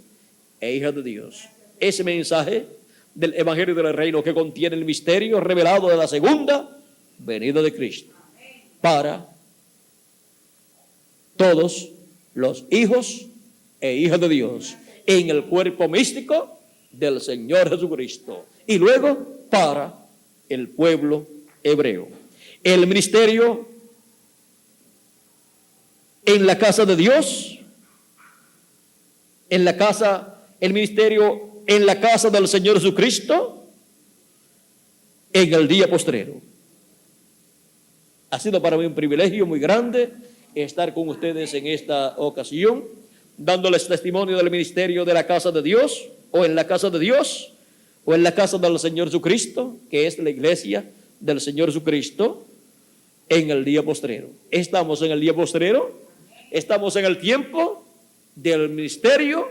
e hijas de Dios. Ese mensaje del evangelio del reino que contiene el misterio revelado de la segunda venida de Cristo para todos los hijos e hijas de Dios en el cuerpo místico del Señor Jesucristo, y luego para el pueblo hebreo. El ministerio en la casa de Dios, el ministerio en la casa del Señor Jesucristo en el día postrero. Ha sido para mí un privilegio muy grande estar con ustedes en esta ocasión, dándoles testimonio del ministerio de la casa de Dios, o en la casa de Dios, o en la casa del Señor Jesucristo, que es la iglesia del Señor Jesucristo, en el día postrero. Estamos en el día postrero, estamos en el tiempo del ministerio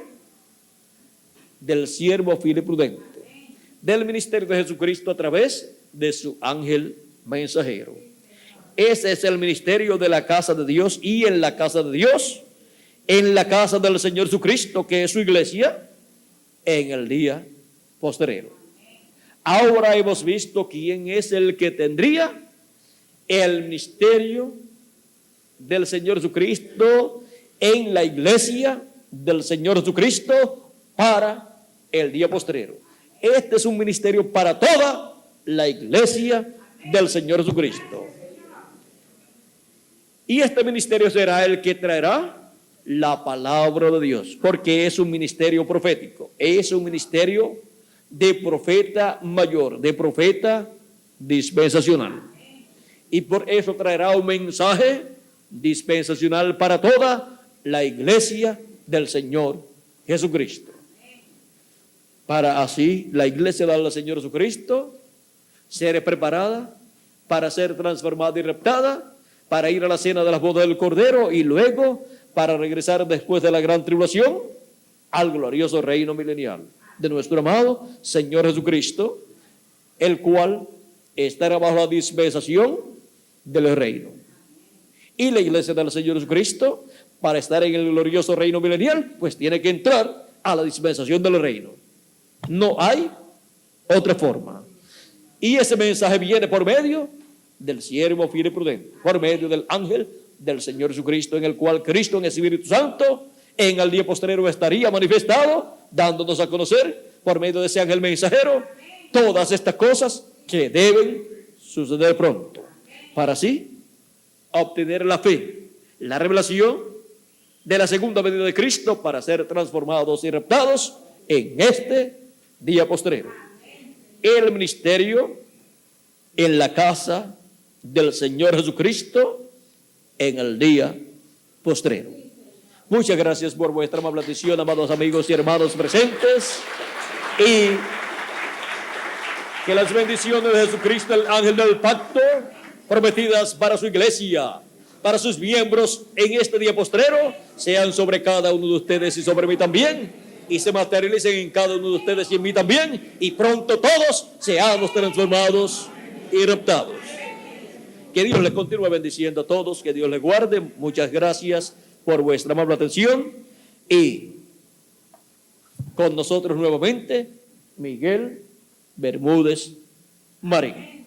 del siervo fiel y prudente, del ministerio de Jesucristo a través de su ángel mensajero. Ese es el ministerio de la casa de Dios, y en la casa de Dios, en la casa del Señor Jesucristo, que es su iglesia, en el día postrero. Ahora hemos visto quién es el que tendría el ministerio del Señor Jesucristo en la iglesia del Señor Jesucristo para el día postrero. Este es un ministerio para toda la iglesia del Señor Jesucristo. Y este ministerio será el que traerá la palabra de Dios, porque es un ministerio profético, es un ministerio de profeta mayor, de profeta dispensacional. Y por eso traerá un mensaje dispensacional para toda la iglesia del Señor Jesucristo. Para así la iglesia del Señor Jesucristo ser preparada para ser transformada y raptada, para ir a la cena de las bodas del Cordero, y luego para regresar después de la gran tribulación al glorioso reino milenial de nuestro amado Señor Jesucristo, el cual estará bajo la dispensación del reino. Y la iglesia del Señor Jesucristo, para estar en el glorioso reino milenial, pues tiene que entrar a la dispensación del reino. No hay otra forma. Y ese mensaje viene por medio del siervo fiel y prudente, por medio del ángel del Señor Jesucristo, en el cual Cristo en el Espíritu Santo en el día postrero estaría manifestado, dándonos a conocer por medio de ese ángel mensajero todas estas cosas que deben suceder pronto, para así a obtener la fe, la revelación de la segunda venida de Cristo para ser transformados y raptados en este día postrero. El ministerio en la casa del Señor Jesucristo en el día postrero. Muchas gracias por vuestra amable atención, amados amigos y hermanos presentes, y que las bendiciones de Jesucristo, el ángel del pacto, prometidas para su iglesia, para sus miembros en este día postrero, sean sobre cada uno de ustedes y sobre mí también, y se materialicen en cada uno de ustedes y en mí también, y pronto todos seamos transformados y raptados. Que Dios les continúe bendiciendo a todos, que Dios les guarde. Muchas gracias por vuestra amable atención, y con nosotros nuevamente Miguel Bermúdez Marín.